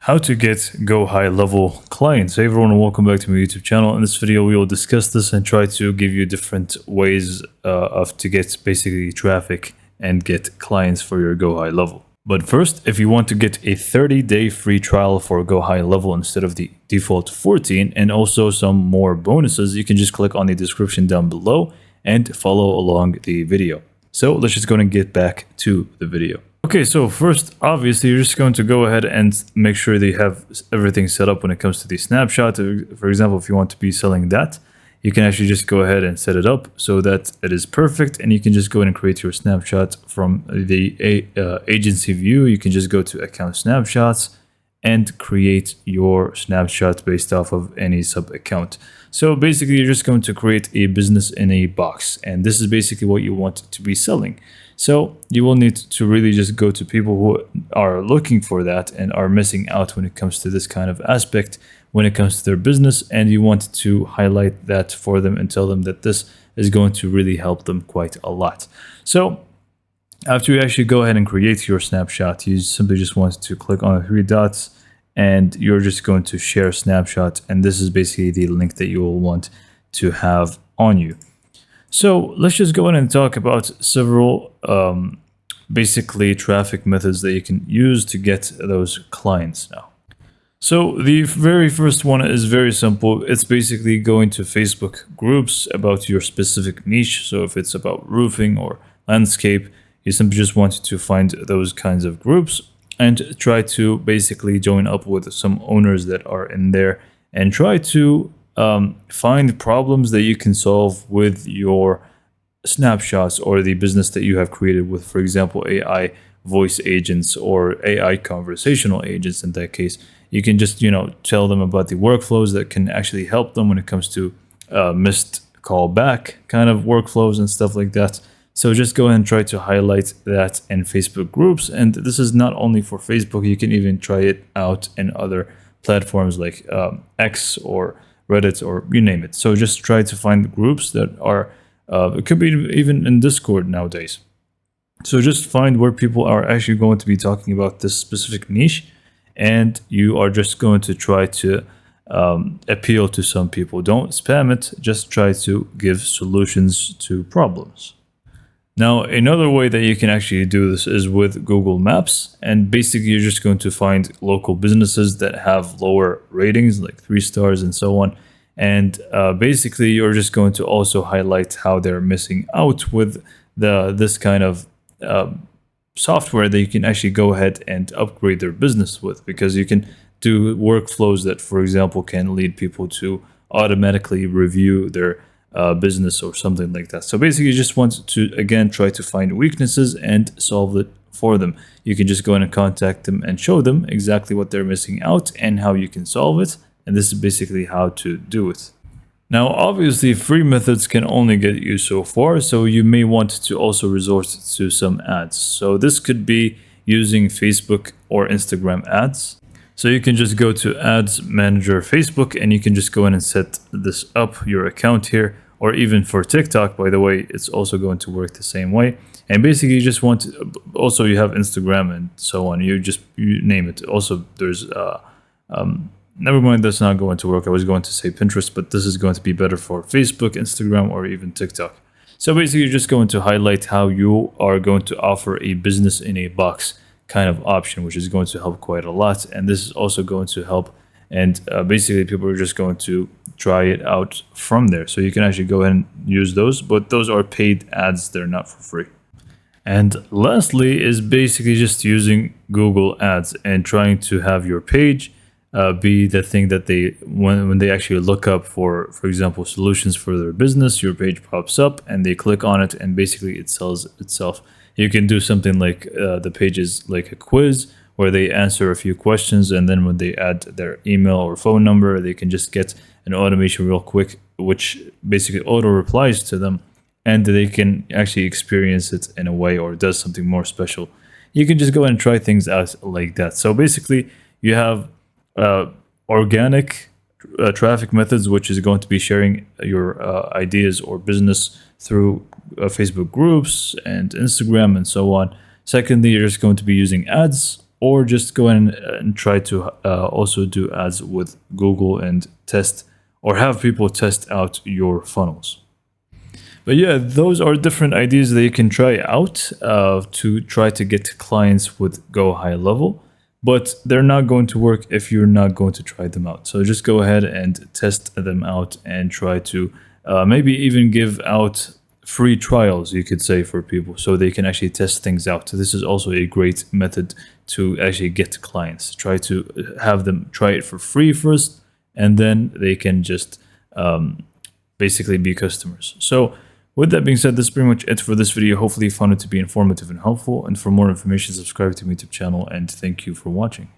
How to get go high level clients. Hey everyone, and welcome back to my YouTube channel. In this video, we will discuss this and try to give you different ways of to get basically traffic and get clients for your go high level. But first, if you want to get a 30-day free trial for go high level instead of the default 14 and also some more bonuses, you can just click on the description down below and follow along the video. So let's just go and get back to the video. Okay, so first, obviously, you're just going to go ahead and make sure that you have everything set up when it comes to the snapshot. For example, if you want to be selling that, you can actually just go ahead and set it up so that it is perfect, and you can just go ahead and create your snapshot from the agency view. You can just go to account snapshots and create your snapshot based off of any sub account. So basically, you're just going to create a business in a box, and this is basically what you want to be selling. So you will need to really just go to people who are looking for that and are missing out when it comes to this kind of aspect when it comes to their business, and you want to highlight that for them and tell them that this is going to really help them quite a lot. So after you actually go ahead and create your snapshot, you simply just want to click on the three dots and you're just going to share snapshot, and this is basically the link that you will want to have on you. So let's just go ahead and talk about several basically traffic methods that you can use to get those clients now. So the very first one is very simple. It's basically going to Facebook groups about your specific niche. So if it's about roofing or landscape, you simply just want to find those kinds of groups and try to basically join up with some owners that are in there and try to find problems that you can solve with your snapshots or the business that you have created with, for example, AI voice agents or AI conversational agents. In that case, you can just, tell them about the workflows that can actually help them when it comes to missed callback kind of workflows and stuff like that. So just go ahead and try to highlight that in Facebook groups. And this is not only for Facebook, you can even try it out in other platforms like X or Reddit or you name it. So just try to find groups that are, it could be even in Discord nowadays. So just find where people are actually going to be talking about this specific niche, and you are just going to try to appeal to some people. Don't spam it, just try to give solutions to problems. Now, another way that you can actually do this is with Google Maps, and basically you're just going to find local businesses that have lower ratings, like 3 stars and so on. And basically you're just going to also highlight how they're missing out with this kind of software that you can actually go ahead and upgrade their business with, because you can do workflows that, for example, can lead people to automatically review their business or something like that. So basically you just want to, again, try to find weaknesses and solve it for them. You can just go in and contact them and show them exactly what they're missing out and how you can solve it. And this is basically how to do it. Now, obviously, free methods can only get you so far, so you may want to also resort to some ads. So this could be using Facebook or Instagram ads. So you can just go to Ads Manager Facebook, and you can just go in and set this up, your account here, or even for TikTok, by the way, it's also going to work the same way. And basically you just want to, also you have Instagram and so on, you name it. Also there's, never mind, that's not going to work. I was going to say Pinterest, but this is going to be better for Facebook, Instagram, or even TikTok. So basically you're just going to highlight how you are going to offer a business in a box kind of option, which is going to help quite a lot. And this is also going to help, and basically people are just going to try it out from there. So you can actually go ahead and use those, but those are paid ads, they're not for free. And lastly is basically just using Google Ads and trying to have your page be the thing that they, when they actually look up for example, solutions for their business, your page pops up and they click on it and basically it sells itself. You can do something like the page is like a quiz where they answer a few questions, and then when they add their email or phone number, they can just get an automation real quick, which basically auto replies to them, and they can actually experience it in a way or does something more special. You can just go and try things out like that. So basically you have organic traffic methods, which is going to be sharing your ideas or business through Facebook groups and Instagram and so on. Secondly, you're just going to be using ads or just go in and try to also do ads with Google and test, or have people test out your funnels. But yeah, those are different ideas that you can try out to try to get clients with Go High Level, but they're not going to work if you're not going to try them out. So just go ahead and test them out and try to maybe even give out free trials, you could say, for people so they can actually test things out. So this is also a great method to actually get clients. Try to have them try it for free first, and then they can just basically be customers. So with that being said, this is pretty much it for this video. Hopefully you found it to be informative and helpful. And for more information, subscribe to my YouTube channel, and thank you for watching.